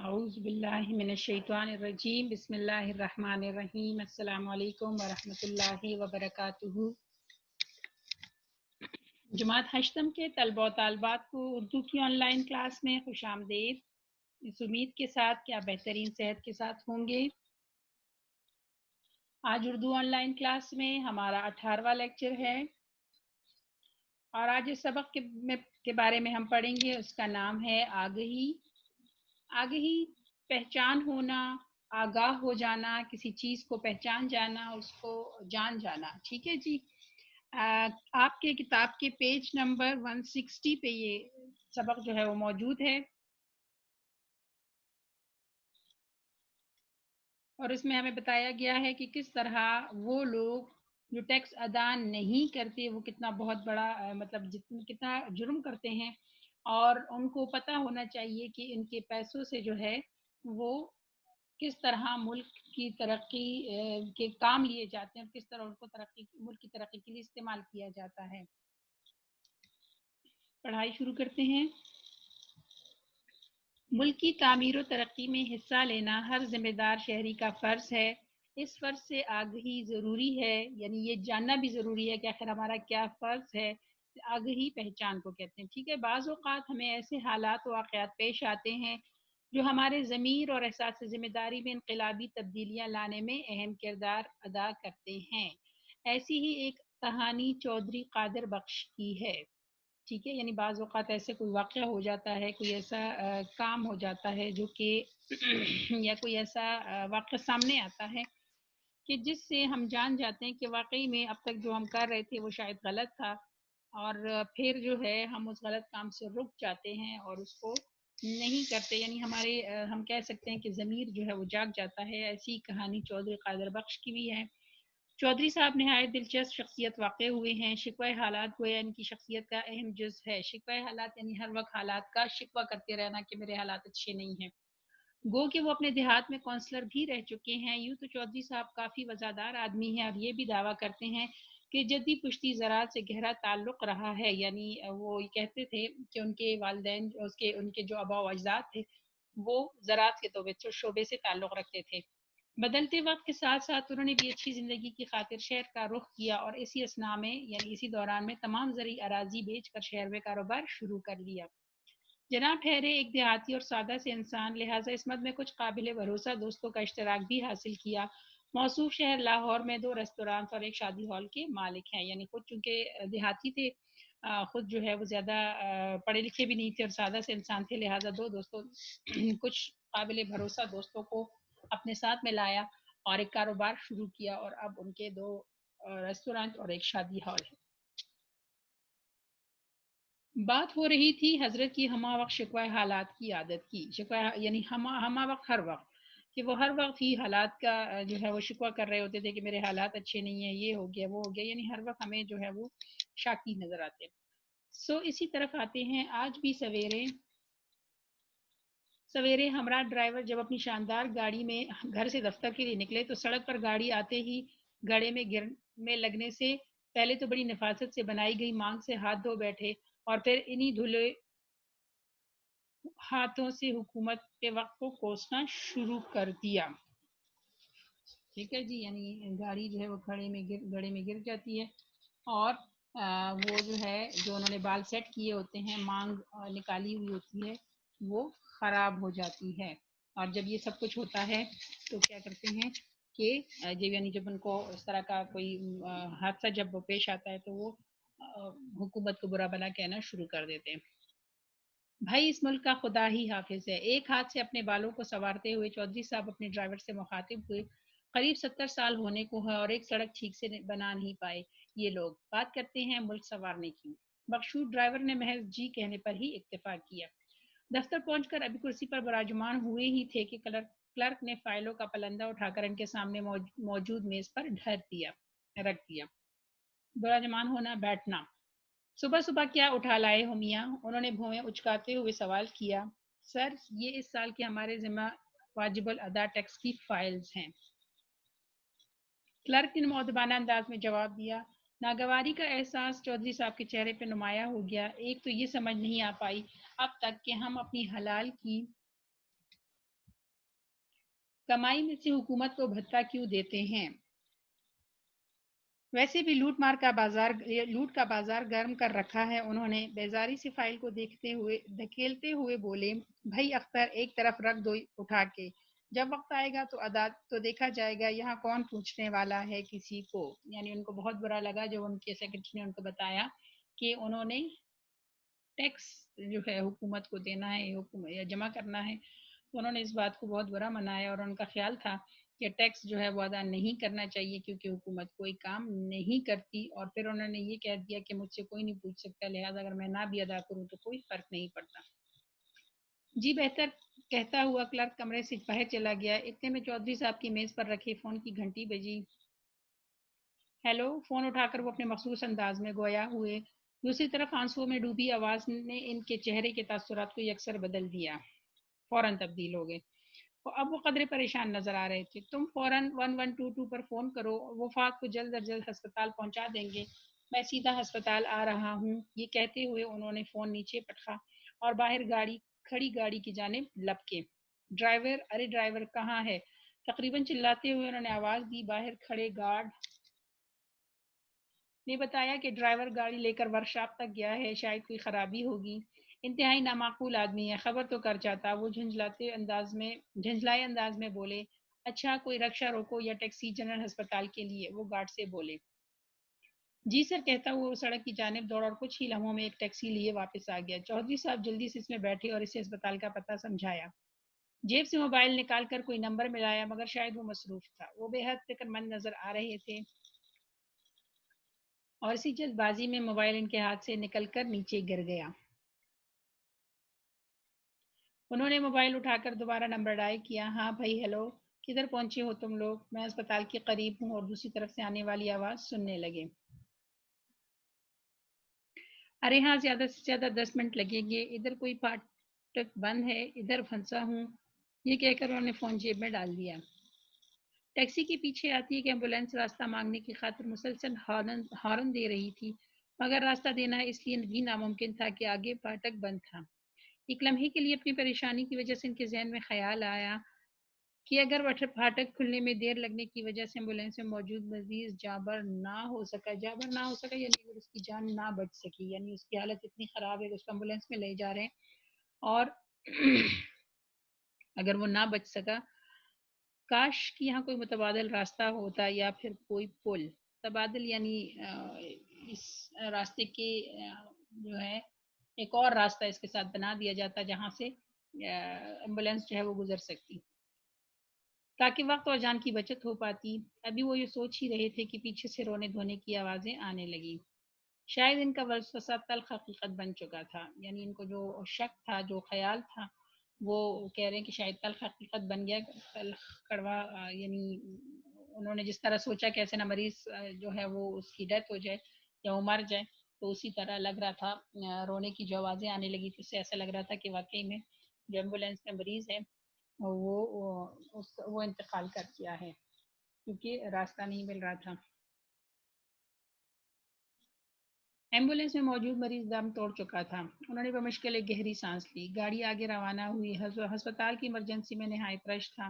اعوذ باللہ من الشیطان الرجیم بسم اللہ الرحمن الرحیم السلام علیکم ورحمۃ اللہ وبرکاتہ۔ جماعت ہشتم کے طلبہ و طالبات کو اردو کی آن لائن کلاس میں خوش آمدید۔ اس امید کے ساتھ کہ آپ بہترین صحت کے ساتھ ہوں گے۔ آج اردو آن لائن کلاس میں ہمارا 18واں لیکچر ہے اور آج اس سبق کے بارے میں ہم پڑھیں گے، اس کا نام ہے آگہی۔ آگہی پہچان ہونا، آگاہ ہو جانا، کسی چیز کو پہچان جانا، اس کو جان جانا۔ ٹھیک ہے جی، آپ کے کتاب کے پیج نمبر 160 پہ یہ سبق جو ہے وہ موجود ہے اور اس میں ہمیں بتایا گیا ہے کہ کس طرح وہ لوگ جو ٹیکس ادا نہیں کرتے وہ کتنا بہت بڑا کتنا جرم کرتے ہیں، اور ان کو پتہ ہونا چاہیے کہ ان کے پیسوں سے جو ہے وہ کس طرح ملک کی ترقی کے کام لیے جاتے ہیں اور کس طرح ان کو ملک کی ترقی کے لیے استعمال کیا جاتا ہے۔ پڑھائی شروع کرتے ہیں۔ ملک کی تعمیر و ترقی میں حصہ لینا ہر ذمہ دار شہری کا فرض ہے۔ اس فرض سے آگہی ضروری ہے، یعنی یہ جاننا بھی ضروری ہے کہ آخر ہمارا کیا فرض ہے۔ آگہی پہچان کو کہتے ہیں۔ ٹھیک ہے، بعض اوقات ہمیں ایسے حالات و واقعات پیش آتے ہیں جو ہمارے ضمیر اور احساس ذمہ داری میں انقلابی تبدیلیاں لانے میں اہم کردار ادا کرتے ہیں۔ ایسی ہی ایک کہانی چودھری قادر بخش کی ہے۔ ٹھیک ہے، یعنی بعض اوقات ایسے کوئی واقعہ ہو جاتا ہے، کوئی ایسا کام ہو جاتا ہے جو کہ یا کوئی ایسا واقعہ سامنے آتا ہے کہ جس سے ہم جان جاتے ہیں کہ واقعی میں اب تک جو ہم کر رہے تھے وہ شاید غلط تھا، اور پھر جو ہے ہم اس غلط کام سے رک جاتے ہیں اور اس کو نہیں کرتے، یعنی ہم کہہ سکتے ہیں کہ ضمیر جو ہے وہ جاگ جاتا ہے۔ ایسی کہانی چودھری قادر بخش کی بھی ہے۔ چودھری صاحب نہایت دلچسپ شخصیت واقع ہوئے ہیں۔ شکوہ حالات گویا ان کی شخصیت کا اہم جز ہے۔ شکوہ حالات یعنی ہر وقت حالات کا شکوہ کرتے رہنا کہ میرے حالات اچھے نہیں ہیں۔ گو کہ وہ اپنے دیہات میں کونسلر بھی رہ چکے ہیں۔ یوں تو چودھری صاحب کافی وفادار آدمی ہیں اور یہ بھی دعویٰ کرتے ہیں کہ جدی پشتی زراعت سے گہرا تعلق رہا ہے، یعنی وہ یہ کہتے تھے کہ ان کے والدین ان کے جو آباء و اجداد تھے وہ زراعت کے شعبے سے تعلق رکھتے تھے۔ بدلتے وقت کے ساتھ ساتھ انہوں نے بھی اچھی زندگی کی خاطر شہر کا رخ کیا اور اسی اسنا میں یعنی اسی دوران میں تمام زرعی اراضی بیچ کر شہر میں کاروبار شروع کر لیا۔ جناب ٹھہرے ایک دیہاتی اور سادہ سے انسان، لہٰذا اس مد میں کچھ قابل بھروسہ دوستوں کا اشتراک بھی حاصل کیا۔ موصوف شہر لاہور میں 2 ریستوران اور ایک شادی ہال کے مالک ہیں، یعنی خود چونکہ دیہاتی تھے، خود جو ہے وہ زیادہ پڑھے لکھے بھی نہیں تھے اور سادہ سے انسان تھے، لہٰذا 2 دوستوں کچھ قابل بھروسہ دوستوں کو اپنے ساتھ میں لایا اور ایک کاروبار شروع کیا، اور اب ان کے 2 ریسٹورانٹ اور ایک شادی ہال ہے۔ بات ہو رہی تھی حضرت کی ہمہ وقت شکوہ حالات کی عادت کی۔ شکوہ یعنی ہمہ وقت ہر وقت، کہ وہ ہر وقت ہی حالات کا جو ہے وہ شکوہ کر رہے ہوتے تھے کہ میرے حالات اچھے نہیں ہیں، یہ ہو گیا وہ ہو گیا، یعنی ہر وقت ہمیں جو ہے وہ شاکی نظر آتے ہیں۔ اسی طرف آتے ہیں۔ آج بھی سویرے ہمراہ ڈرائیور جب اپنی شاندار گاڑی میں گھر سے دفتر کے لیے نکلے تو سڑک پر گاڑی آتے ہی گڑھے میں لگنے سے پہلے تو بڑی نفاست سے بنائی گئی مانگ سے ہاتھ دھو بیٹھے اور پھر انہی دھلے ہاتھوں سے حکومت کے وقت کو کوسنا شروع کر دیا۔ ٹھیک ہے جی، یعنی گاڑی جو ہے وہ گڑھے میں گر جاتی ہے اور وہ جو ہے جو انہوں نے بال سیٹ کیے ہوتے ہیں، مانگ نکالی ہوئی ہوتی ہے، وہ خراب ہو جاتی ہے۔ اور جب یہ سب کچھ ہوتا ہے تو کیا کرتے ہیں کہ یعنی جب ان کو اس طرح کا کوئی حادثہ جب پیش آتا ہے تو وہ حکومت کو برا بھلا کہنا شروع کر دیتے ہیں۔ بھائی اس ملک کا خدا ہی حافظ ہے۔ ایک ہاتھ سے اپنے بالوں کو سنوارتے ہوئے چودھری صاحب اپنے ڈرائیور سے مخاطب ہوئے۔ قریب 70 سال ہونے کو ہے اور ایک سڑک ٹھیک سے بنا نہیں پائے یہ لوگ، بات کرتے ہیں ملک سنوارنے کی۔ بخشود ڈرائیور نے محض جی کہنے پر ہی اکتفا کیا۔ دفتر پہنچ کر ابھی کرسی پر براجمان ہوئے ہی تھے کہ کلرک نے فائلوں کا پلندہ اٹھا کر ان کے سامنے موجود میز پر رکھ دیا۔ براجمان ہونا، بیٹھنا۔ صبح صبح کیا اٹھا لائے ہو میاں؟ انہوں نے بھویں اچکاتے ہوئے سوال کیا۔ سر، یہ اس سال کے ہمارے ذمہ واجب الادا ٹیکس کی فائلز ہیں، کلرک نے مؤدبانہ انداز میں جواب دیا۔ ناگواری کا احساس چودھری صاحب کے چہرے پہ نمایاں ہو گیا۔ ایک تو یہ سمجھ نہیں آ پائی اب تک کہ ہم اپنی حلال کی کمائی میں سے حکومت کو بھتہ کیوں دیتے ہیں؟ ویسے بھی لوٹ کا بازار گرم کر رکھا ہے، انہوں نے بیزاری سے فائل کو دھکیلتے ہوئے بولے۔ بھائی اختر ایک طرف رکھ دو اٹھا کے، جب وقت آئے گا تو دیکھا جائے گا، یہاں کون پوچھنے والا ہے کسی کو۔ یعنی ان کو بہت برا لگا جب ان کے سیکرٹری نے ان کو بتایا کہ انہوں نے ٹیکس جو ہے حکومت کو دینا ہے یا جمع کرنا ہے، تو انہوں نے اس بات کو بہت برا منایا، اور ان کا خیال تھا کہ ٹیکس جو ہے وہ ادا نہیں کرنا چاہیے کیونکہ حکومت کوئی کام نہیں کرتی، اور پھر انہوں نے یہ کہہ دیا کہ مجھ سے کوئی نہیں پوچھ سکتا، لہٰذا اگر میں نہ بھی ادا کروں تو کوئی فرق نہیں پڑتا۔ جی بہتر، کہتا ہوا کلرک کمرے سے باہر چلا گیا۔ اتنے میں چودھری صاحب کی میز پر رکھے فون کی گھنٹی بجی۔ ہیلو، فون اٹھا کر وہ اپنے مخصوص انداز میں گویا ہوئے۔ دوسری طرف آنسوؤں میں ڈوبی آواز نے ان کے چہرے کے تاثرات کو یکسر بدل دیا، فوراً تبدیل ہو گئے۔ اب وہ قدرے پریشان نظر آ رہے تھے۔ تم فوراً 1122 پر فون کرو، وفات کو جلد از جلد ہسپتال پہنچا دیں گے۔ میں سیدھا ہسپتال آ رہا ہوں۔ یہ کہتے ہوئے انہوں نے فون نیچے پٹکا اور باہر کھڑی گاڑی کی جانب لپکے۔ ڈرائیور، ارے ڈرائیور کہاں ہے؟ تقریباً چلاتے ہوئے انہوں نے آواز دی۔ باہر کھڑے گارڈ نے بتایا کہ ڈرائیور گاڑی لے کر ورکشاپ تک گیا ہے، شاید کوئی خرابی ہوگی۔ انتہائی نامعقول آدمی ہے، خبر تو کر جاتا۔ وہ جھنجھلائے انداز میں بولے۔ اچھا، کوئی رکشا روکو یا ٹیکسی جنرل ہسپتال کے لیے، وہ گارڈ سے بولے۔ جی سر، کہتا ہوا وہ سڑک کی جانب دوڑا اور کچھ ہی لمحوں میں ایک ٹیکسی لیے واپس آ گیا۔ چودھری صاحب جلدی سے اس میں بیٹھے اور اسے ہسپتال کا پتہ سمجھایا۔ جیب سے موبائل نکال کر کوئی نمبر ملایا، مگر شاید وہ مصروف تھا۔ وہ بے حد فکر مند نظر آ رہے تھے، اور اسی جلد بازی میں موبائل ان کے ہاتھ سے نکل کر نیچے گر گیا۔ انہوں نے موبائل اٹھا کر دوبارہ نمبر ڈائل کیا۔ ہاں بھائی، ہیلو، کدھر پہنچے ہو تم لوگ؟ میں ہسپتال کے قریب ہوں، اور دوسری طرف سے آنے والی آواز سننے لگے۔ ارے ہاں، زیادہ سے زیادہ 10 منٹ لگیں گے، ادھر کوئی پھاٹک بند ہے، ادھر پھنسا ہوں۔ یہ کہہ کر انہوں نے فون جیب میں ڈال دیا۔ ٹیکسی کے پیچھے آتی ایک ایمبولینس راستہ مانگنے کی خاطر مسلسل ہارن دے رہی تھی، مگر راستہ دینا اس لیے بھی ناممکن تھا کہ آگے پھاٹک بند تھا۔ ایک لمحے کے لیے اپنی پریشانی کی وجہ سے ان کے ذہن میں خیال آیا کہ اگر پھاٹک کھلنے میں دیر لگنے کی وجہ سے ایمبولینس میں موجود مریض جابر نہ ہو سکا یعنی اگر اس کی جان نہ بچ سکی، یعنی اس کی حالت اتنی خراب ہے کہ اس کو ایمبولینس میں لے جا رہے ہیں اور اگر وہ نہ بچ سکا، کاش کہ یہاں کوئی متبادل راستہ ہوتا یا پھر کوئی پل تبادل، یعنی اس راستے کے جو ہے ایک اور راستہ اس کے ساتھ بنا دیا جاتا جہاں سے ایمبولینس جو ہے وہ گزر سکتی، تاکہ وقت اور جان کی بچت ہو پاتی۔ ابھی وہ یہ سوچ ہی رہے تھے کہ پیچھے سے رونے دھونے کی آوازیں آنے لگی۔ شاید ان کا وسوسہ تلخ حقیقت بن چکا تھا، یعنی ان کو جو شک تھا، جو خیال تھا، وہ کہہ رہے ہیں کہ شاید تلخ حقیقت بن گیا، تلخ کڑوا، یعنی انہوں نے جس طرح سوچا کہ ایسے نہ مریض جو ہے وہ اس کی ڈیتھ ہو جائے یا وہ مر جائے، تو اسی طرح لگ رہا تھا۔ رونے کی جو آوازیں آنے لگی تھی، اس سے ایسا لگ رہا تھا کہ واقعی میں جو ایمبولینس میں مریض ہے وہ انتقال کر گیا ہے، کیونکہ راستہ نہیں مل رہا تھا۔ ایمبولینس میں موجود مریض دم توڑ چکا تھا۔ انہوں نے بمشکل ایک گہری سانس لی۔ گاڑی آگے روانہ ہوئی۔ ہسپتال کی ایمرجنسی میں نہایت رش تھا۔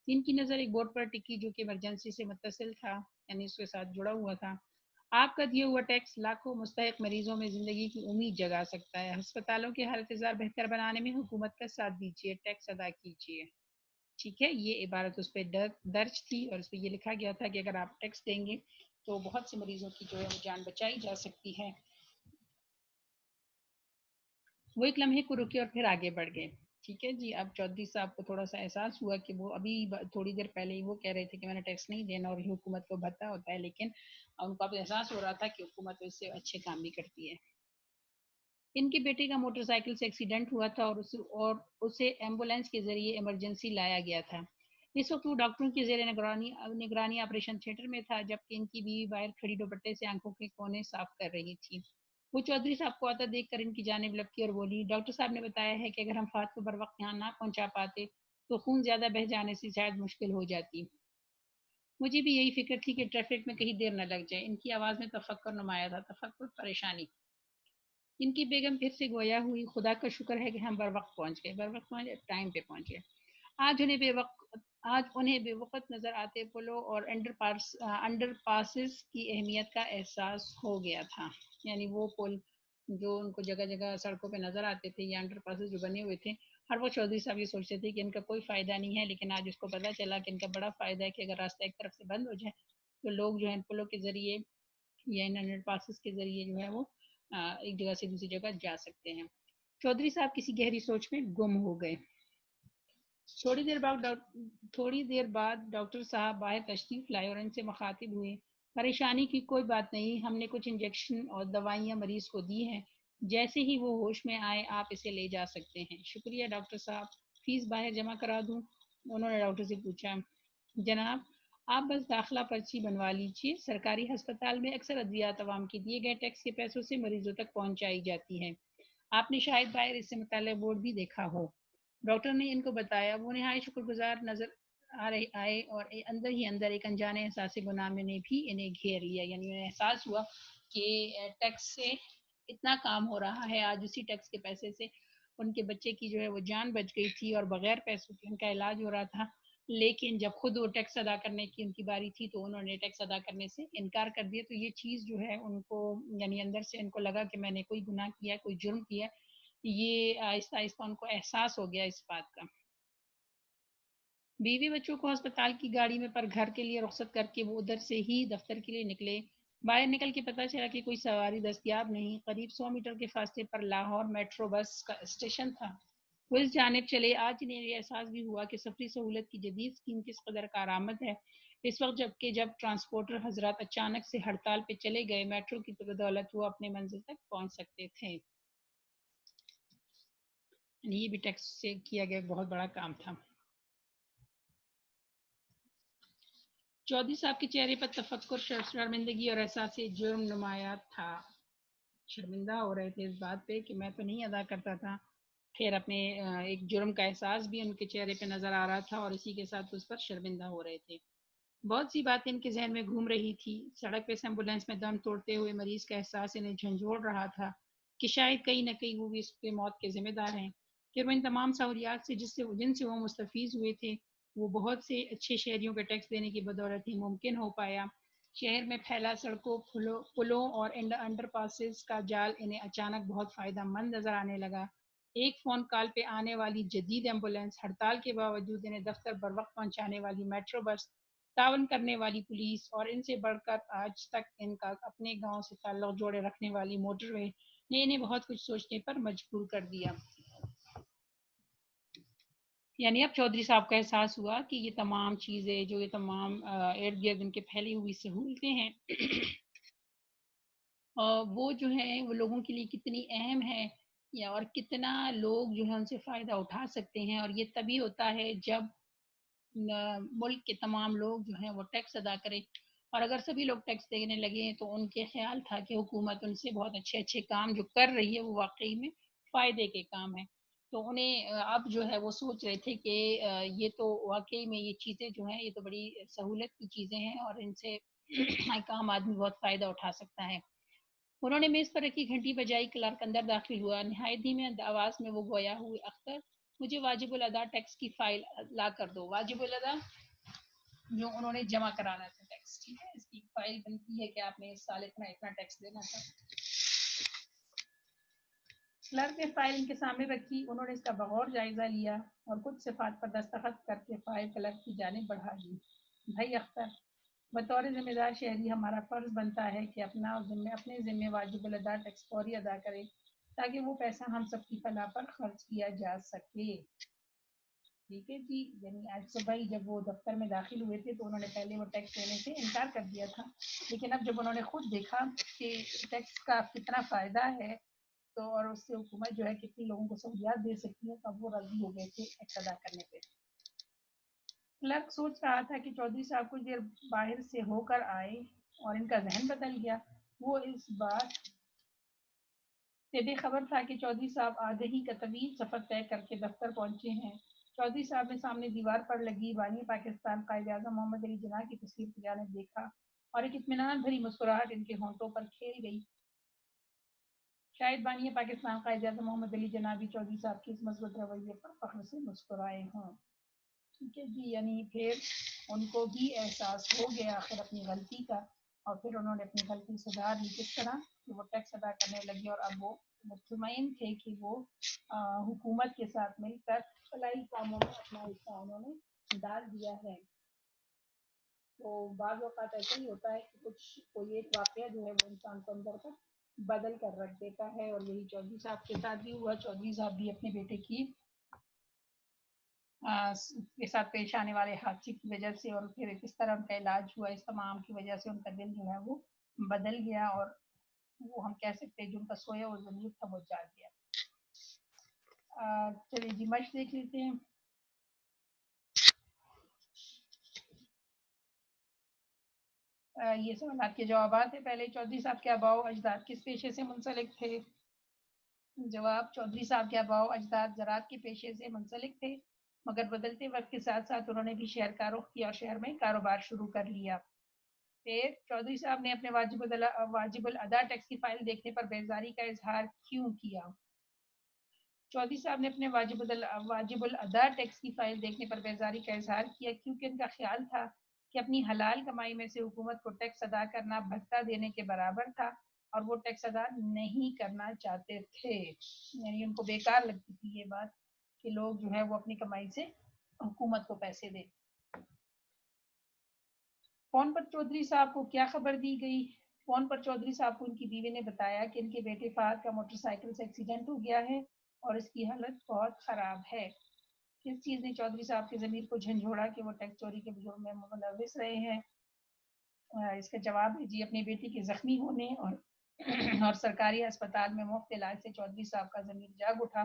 ان کی نظر ایک بورڈ پر ٹکی جو کہ ایمرجنسی سے متصل تھا، یعنی اس کے ساتھ جڑا ہوا تھا۔ آپ کا دیا ہوا ٹیکس لاکھوں مستحق مریضوں میں زندگی کی امید جگا سکتا ہے۔ ہسپتالوں کے حالت بہتر بنانے میں حکومت کا ساتھ دیجیے، ٹیکس ادا کیجیے۔ ٹھیک ہے، یہ عبارت اس پہ درج تھی، اور اس پہ یہ لکھا گیا تھا کہ اگر آپ ٹیکس دیں گے تو بہت سے مریضوں کی جو ہے وہ جان بچائی جا سکتی ہے۔ وہ ایک لمحے کو رکے اور پھر آگے بڑھ گئے۔ ٹھیک ہے جی، اب چودھری صاحب کو تھوڑا سا احساس ہوا کہ وہ ابھی تھوڑی دیر پہلے ہی وہ کہہ رہے تھے کہ میں نے ٹیکس نہیں دینا اور حکومت کو بھتا ہوتا ہے، لیکن ان کو اب احساس ہو رہا تھا کہ حکومت اس سے اچھے کام بھی کرتی ہے۔ ان کے بیٹے کا موٹر سائیکل سے ایکسیڈنٹ ہوا تھا، اور اسے ایمبولینس کے ذریعے ایمرجنسی لایا گیا تھا۔ اس وقت وہ ڈاکٹروں کی زیر نگرانی آپریشن تھیٹر میں تھا، جبکہ ان کی بیوی باہر کھڑی دوپٹے سے آنکھوں کے کونے صاف کر رہی تھی۔ وہ چودھری صاحب کو آتا دیکھ کر ان کی جانب لپکی اور بولی، ڈاکٹر صاحب نے بتایا ہے کہ اگر ہم فات کو بر وقت یہاں نہ پہنچا پاتے تو خون زیادہ بہہ جانے سے شاید مشکل ہو جاتی۔ مجھے بھی یہی فکر تھی کہ ٹریفک میں کہیں دیر نہ لگ جائے۔ ان کی آواز میں تفکر نمایاں تھا، تفکر، پریشانی۔ ان کی بیگم پھر سے گویا ہوئی، خدا کا شکر ہے کہ ہم بر وقت پہنچ گئے، ٹائم پہ پہنچ گئے۔ آج انہیں بے وقت نظر آتے پلوں اور انڈر پاسز کی اہمیت کا احساس ہو گیا تھا. یعنی وہ پل جو ان کو جگہ جگہ سڑکوں پہ نظر آتے تھے یا انڈر پاسز جو بنے ہوئے تھے، ہر وقت چودھری صاحب یہ سوچتے تھے کہ ان کا کوئی فائدہ نہیں ہے، لیکن آج اس کو پتہ چلا کہ ان کا بڑا فائدہ ہے کہ اگر راستہ ایک طرف سے بند ہو جائے تو لوگ جو ہیں پلوں کے ذریعے یا ان انڈر پاسز کے ذریعے جو ہے وہ ایک جگہ سے دوسری جگہ جا سکتے ہیں. چودھری صاحب کسی گہری سوچ میں گم ہو گئے. تھوڑی دیر بعد ڈاکٹر صاحب باہر تشریف لائے اور ان سے مخاطب ہوئے. پریشانی کی کوئی بات نہیں، ہم نے کچھ انجیکشن اور دوائیاں مریض کو دی ہیں، جیسے ہی وہ ہوش میں آئے آپ اسے لے جا سکتے ہیں. شکریہ ڈاکٹر صاحب، فیس باہر جمع کرا دوں؟ انہوں نے ڈاکٹر سے پوچھا. جناب، آپ بس داخلہ پرچی بنوا لیجیے. سرکاری ہسپتال میں اکثر ادویات عوام کے دیے گئے ٹیکس کے پیسوں سے مریضوں تک پہنچائی جاتی ہیں. آپ نے شاید باہر اس سے متعلق بورڈ بھی دیکھا ہو. ڈاکٹر نے ان کو بتایا. وہ نہایت شکر گزار نظر آئے اور اندر ہی اندر ایک انجانے احساس گناہ میں نے بھی انہیں گھیر لیا. یعنی انہیں احساس ہوا کہ ٹیکس سے اتنا کام ہو رہا ہے، آج اسی ٹیکس کے پیسے سے ان کے بچے کی جو ہے وہ جان بچ گئی تھی اور بغیر پیسوں کے ان کا علاج ہو رہا تھا. لیکن جب خود وہ ٹیکس ادا کرنے کی ان کی باری تھی تو انہوں نے ٹیکس ادا کرنے سے انکار کر دیا. تو یہ چیز جو ہے ان کو یعنی اندر سے ان کو لگا کہ میں نے کوئی گناہ کیا ہے، کوئی جرم کیا ہے. یہ آہستہ آہستہ ان کو احساس ہو گیا اس بات کا. بیوی بچوں کو ہسپتال کی گاڑی میں پر گھر کے لیے رخصت کر کے وہ ادھر سے ہی دفتر کے لیے نکلے. باہر نکل کے پتہ چلا کہ کوئی سواری دستیاب نہیں. قریب 100 میٹر کے فاصلے پر لاہور میٹرو بس کا اسٹیشن تھا. وہ اس جانب چلے. آج انہیں یہ احساس بھی ہوا کہ سفری سہولت کی جدید اسکیم کس قدر کارآمد ہے. اس وقت جب ٹرانسپورٹر حضرات اچانک سے ہڑتال پہ چلے گئے، میٹرو کی بدولت وہ اپنے منزل تک پہنچ سکتے تھے. یہ بھی ٹیکس سے کیا گیا بہت بڑا کام تھا. چودھری صاحب کے چہرے پر تفکر، شرمندگی اور احساس جرم نمایاں تھا. شرمندہ ہو رہے تھے اس بات پہ کہ میں تو نہیں ادا کرتا تھا. پھر اپنے ایک جرم کا احساس بھی ان کے چہرے پہ نظر آ رہا تھا اور اسی کے ساتھ اس پر شرمندہ ہو رہے تھے. بہت سی باتیں ان کے ذہن میں گھوم رہی تھی. سڑک پہ ایمبولینس میں دم توڑتے ہوئے مریض کا احساس انہیں جھنجھوڑ رہا تھا کہ شاید کہیں نہ کہیں وہ بھی اس کے موت کے ذمہ دار ہیں. پھر وہ ان تمام سہولیات سے جن سے وہ مستفیض ہوئے تھے وہ بہت سے اچھے شہریوں کے ٹیکس دینے کی بدولت ہی ممکن ہو پایا. شہر میں پھیلا سڑکوں، پلوں اور انڈر پاسز کا جال انہیں اچانک بہت فائدہ مند نظر آنے لگا. ایک فون کال پہ آنے والی جدید ایمبولینس، ہڑتال کے باوجود انہیں دفتر بر وقت پہنچانے والی میٹرو بس، تعاون کرنے والی پولیس اور ان سے بڑھ کر آج تک ان کا اپنے گاؤں سے تعلق جوڑے رکھنے والی موٹر وے نے انہیں بہت کچھ سوچنے پر مجبور کر دیا. یعنی اب چودھری صاحب کا احساس ہوا کہ یہ تمام چیزیں جو یہ تمام ارد گرد ان کے پھیلی ہوئی سہولتیں ہیں وہ جو ہیں وہ لوگوں کے لیے کتنی اہم ہے یا اور کتنا لوگ جو ہے ان سے فائدہ اٹھا سکتے ہیں. اور یہ تبھی ہوتا ہے جب ملک کے تمام لوگ جو ہیں وہ ٹیکس ادا کریں. اور اگر سبھی لوگ ٹیکس دینے لگے تو ان کے خیال تھا کہ حکومت ان سے بہت اچھے اچھے کام جو کر رہی ہے وہ واقعی میں فائدے کے کام ہیں. تو انہیں اب جو ہے وہ سوچ رہے تھے کہ یہ تو واقعی میں یہ چیزیں جو ہیں یہ تو بڑی سہولت کی چیزیں ہیں اور ان سے ایک عام آدمی بہت فائدہ اٹھا سکتا ہے. انہوں نے میز پر رکھی گھنٹی بجائی. کلرک اندر داخل ہوا. نہایت دھیمی آواز میں وہ گویا ہوئے. اختر، مجھے واجب الادا ٹیکس کی فائل لا کر دو. واجب الادا جو انہوں نے جمع کرانا تھا ٹیکس، ٹھیک ہے، اس کی فائل بنتی ہے کہ آپ نے اس سال اتنا ٹیکس دینا تھا. کلرک نے فائل ان کے سامنے رکھی. انہوں نے اس کا بغور جائزہ لیا اور کچھ صفات پر دستخط کر کے فائل کلرک کی جانب بڑھا دی. بھائی اختر، بطور ذمہ دار شہری ہمارا فرض بنتا ہے کہ اپنے ذمہ واجب الادا ٹیکس فوری ادا کرے تاکہ وہ پیسہ ہم سب کی فلاح پر خرچ کیا جا سکے. ٹھیک ہے جی. یعنی آج صبح ہی جب وہ دفتر میں داخل ہوئے تھے تو انہوں نے پہلے وہ ٹیکس دینے سے انکار کر دیا تھا، لیکن اب جب انہوں نے خود دیکھا کہ ٹیکس کا کتنا فائدہ ہے تو اور اس سے حکومت جو ہے کتنی لوگوں کو سہولیات دے سکتی ہے تب وہ راضی ہو گئے تھے ٹیکس ادا کرنے پہ. کلرک سوچ رہا تھا کہ چودھری صاحب کچھ دیر باہر سے ہو کر آئے اور ان کا ذہن بدل گیا. وہ اس بات سے بے خبر تھا کہ چودھری صاحب آدھے ہی کا طویل سفر طے کر کے دفتر پہنچے ہیں. چودھری صاحب نے سامنے دیوار پر لگی بانی پاکستان قائد اعظم محمد علی جناح کی تصویر کی جانب دیکھا اور ایک اطمینان بھری مسکراہٹ ان کے ہونٹوں پر کھیل گئی. شاید بانی پاکستان قائد اعظم محمد علی جناح بھی چودھری صاحب کے اس مثبت رویے پر فخر سے مسکرائے ہوں. ٹھیک ہے جی، یعنی پھر ان کو بھی احساس ہو گیا آخر اپنی غلطی کا، اور پھر انہوں نے اپنی غلطی سدھار لی کس طرح کہ وہ ٹیکس ادا کرنے لگے، اور اب وہ مطمئن تھے کہ وہ حکومت کے ساتھ مل کر فلاحی کاموں میں اپنا حصہ انہوں نے ڈال دیا ہے۔ تو بعض اوقات ایسا ہی ہوتا ہے کہ کوئی ایک واقعہ جو ہے وہ انسان کو اندر تک بدل کر رکھ دیتا ہے، اور یہی چودھری صاحب کے ساتھ بھی ہوا۔ چودھری صاحب بھی اپنے بیٹے کی کے ساتھ پیش آنے والے حادثے کی وجہ سے، اور پھر کس طرح ان کا علاج ہوا، اس تمام کی وجہ سے ان کا دل جو ہے وہ بدل گیا، اور وہ ہم کہہ سکتے ہیں جو ان کا سویا وہ ضمیر تھا وہ جاگ گیا۔ چلیے جی مشق دیکھ لیتے ہیں۔ یہ سوالات کے جوابات ہیں۔ پہلے چودھری صاحب کے آباء و اجداد کس پیشے سے منسلک تھے؟ جواب، چودھری صاحب کے آباء و اجداد زراعت کے پیشے سے منسلک تھے، مگر بدلتے وقت کے ساتھ ساتھ انہوں نے بھی شہر کا رخ کیا اور شہر میں کاروبار شروع کر لیا۔ پھر چودھری صاحب نے اپنے واجب الادا ٹیکس کی فائل دیکھنے پر بیزاری کا اظہار کیوں کیا؟ چودھری صاحب نے اپنے واجب الادا ٹیکس کی فائل دیکھنے پر بیزاری کا اظہار کیا کیونکہ ان کا خیال تھا کہ اپنی حلال کمائی میں سے حکومت کو ٹیکس ادا کرنا بھتہ دینے کے برابر تھا، اور وہ ٹیکس ادا نہیں کرنا چاہتے تھے، یعنی ان کو بیکار لگتی تھی یہ بات کہ لوگ جو ہے وہ اپنی کمائی سے حکومت کو پیسے دیں۔ فون پر چودھری صاحب کو کیا خبر دی گئی؟ فون پر چودھری صاحب کو ان کی بیوی نے بتایا کہ ان کے بیٹے فہد کا موٹر سائیکل سے ایکسیڈنٹ ہو گیا ہے اور اس کی حالت بہت خراب ہے۔ کس چیز نے چودھری صاحب کے ضمیر کو جھنجھوڑا کہ وہ ٹیکس چوری کے جرم میں ملوث رہے ہیں؟ اس کا جواب ہے جی اپنی بیٹی کے زخمی ہونے اور سرکاری ہسپتال میں مفت علاج سے چودھری صاحب کا ضمیر جاگ اٹھا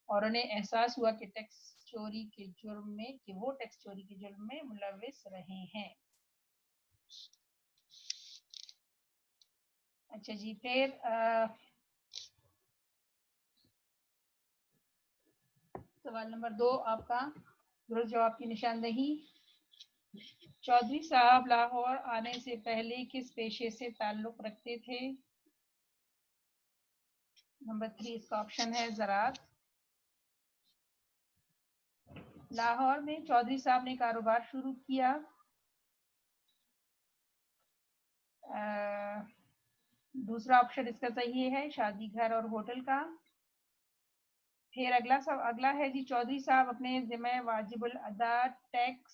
اور انہیں احساس ہوا کہ وہ ٹیکس چوری کے جرم میں ملوث رہے ہیں۔ اچھا جی، پھر سوال نمبر 2 آپ کا درست جواب کی نشاندہی۔ چودھری صاحب لاہور آنے سے پہلے کس پیشے سے تعلق رکھتے تھے؟ نمبر 3 اس کا آپشن ہے زراعت۔ لاہور میں چودھری صاحب نے کاروبار شروع کیا۔ دوسرا آپشن اس کا صحیح ہے شادی گھر اور ہوٹل کا۔ پھر اگلا ہے جی چودھری صاحب اپنے ذمہ واجب الادا ٹیکس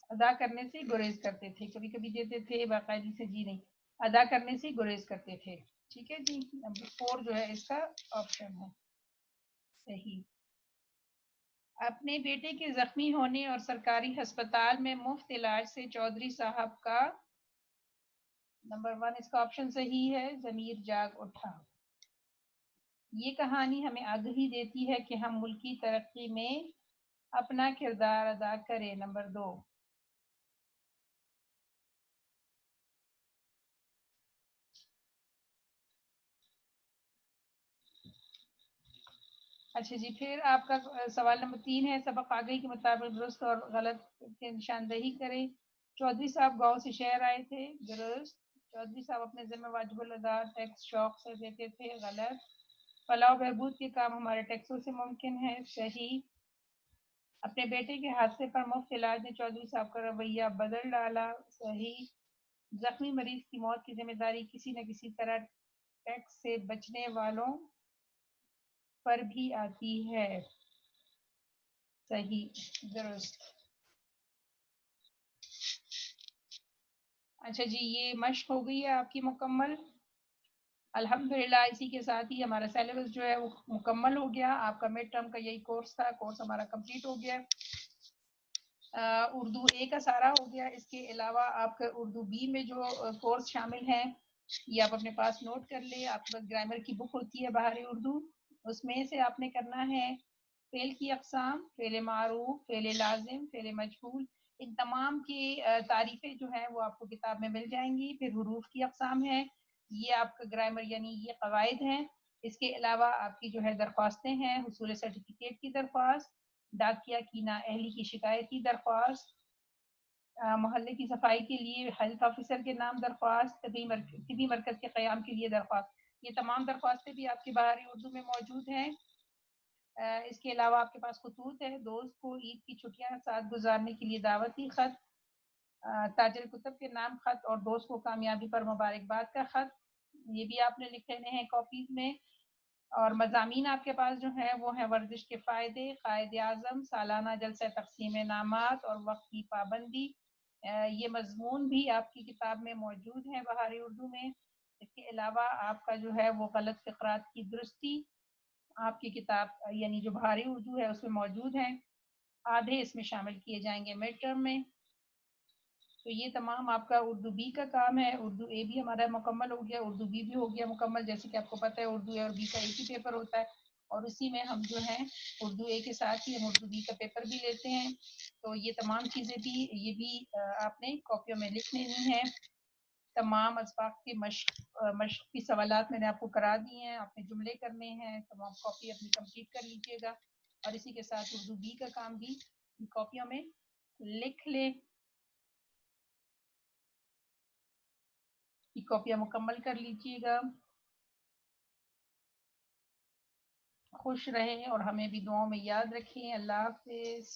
ادا کرنے سے گریز کرتے تھے، کبھی کبھی دیتے تھے باقاعدگی سے جی نہیں، ادا کرنے سے گریز کرتے تھے۔ ٹھیک ہے جی، نمبر 4 جو ہے اس کا آپشن ہے صحیح۔ اپنے بیٹے کے زخمی ہونے اور سرکاری ہسپتال میں مفت علاج سے چودھری صاحب کا نمبر 1 اس کا آپشن صحیح ہے ضمیر جاگ اٹھا۔ یہ کہانی ہمیں آگہی دیتی ہے کہ ہم ملکی ترقی میں اپنا کردار ادا کریں۔ نمبر 2۔ اچھا جی، پھر آپ کا سوال نمبر 3 ہے سبق آگہی کے مطابق درست اور غلط کی نشاندہی کریں۔ چودھری صاحب گاؤں سے شہر آئے تھے، درست۔ چودھری صاحب اپنے ذمہ واجب الادا ٹیکس شوق سے دیتے تھے، غلط۔ فلاح و بہبود کے کام ہمارے ٹیکسوں سے ممکن ہے، صحیح۔ اپنے بیٹے کے حادثے پر مفت علاج نے چودھری صاحب کا رویہ بدل ڈالا، صحیح۔ زخمی مریض کی موت کی ذمہ داری کسی نہ کسی طرح ٹیکس سے بچنے والوں پر بھی آتی ہے، صحیح، درست۔ اچھا جی، یہ مشق ہو گئی ہے آپ کی مکمل۔ الحمدللہ اسی کے ساتھ ہی ہمارا سیلیبس جو ہے وہ مکمل ہو گیا۔ آپ کا مڈ ٹرم کا یہی کورس تھا، کورس ہمارا کمپلیٹ ہو گیا۔ اردو اے کا سارا ہو گیا، اس کے علاوہ آپ کا اردو بی میں جو کورس شامل ہیں یہ آپ اپنے پاس نوٹ کر لیں۔ آپ کے پاس گرامر کی بک ہوتی ہے باہر اردو، اس میں سے آپ نے کرنا ہے فعل کی اقسام، فعل معروف، فعل لازم، فعل مجہول، ان تمام کی تعریفیں جو ہیں وہ آپ کو کتاب میں مل جائیں گی۔ پھر حروف کی اقسام ہیں، یہ آپ کا گرامر یعنی یہ قواعد ہیں۔ اس کے علاوہ آپ کی جو ہے درخواستیں ہیں، حصول سرٹیفکیٹ کی درخواست، ڈاکیہ کی نااہلی کی شکایت کی درخواست، محلے کی صفائی کے لیے ہیلتھ آفیسر کے نام درخواست، طبی مرکز کے قیام کے لیے درخواست، یہ تمام درخواستیں بھی آپ کے باہر اردو میں موجود ہیں۔ اس کے علاوہ آپ کے پاس خطوط ہے، دوست کو عید کی چھٹیاں ساتھ گزارنے کے لیے دعوتی خط، تاجر کتب کے نام خط اور دوست کو کامیابی پر مبارکباد کا خط، یہ بھی آپ نے لکھ لینے ہیں کاپیز میں۔ اور مضامین آپ کے پاس جو ہے وہ ہیں ورزش کے فائدے، قائد اعظم، سالانہ جلسہ تقسیم انعامات اور وقت کی پابندی۔ یہ مضمون بھی آپ کی کتاب میں موجود ہیں بہار اردو میں۔ اس کے علاوہ آپ کا جو ہے وہ غلط فقرات کی درستی آپ کی کتاب یعنی جو بہار اردو ہے اس میں موجود ہیں، آدھے اس میں شامل کیے جائیں گے مڈ ٹرم میں۔ تو یہ تمام آپ کا اردو بی کا کام ہے۔ اردو اے بھی ہمارا مکمل ہو گیا، اردو بی بھی ہو گیا مکمل، جیسے کہ آپ کو پتہ ہے اردو اے اور بی کا ایک ہی پیپر ہوتا ہے، اور اسی میں ہم جو ہیں اردو اے کے ساتھ ہی ہم اردو بی کا پیپر بھی لیتے ہیں۔ تو یہ تمام چیزیں بھی یہ بھی آپ نے کاپیوں میں لکھ لینی ہیں۔ تمام اسباق کے مشق کی سوالات میں نے آپ کو کرا دیے ہیں، آپ نے جملے کرنے ہیں، تمام کاپی اپنی کمپلیٹ کر لیجیے گا، اور اسی کے ساتھ اردو بی کا کام بھی کاپیوں میں لکھ لیں، کاپیاں مکمل کر لیجیے گا۔ خوش رہیں اور ہمیں بھی دعاؤں میں یاد رکھیں۔ اللہ حافظ۔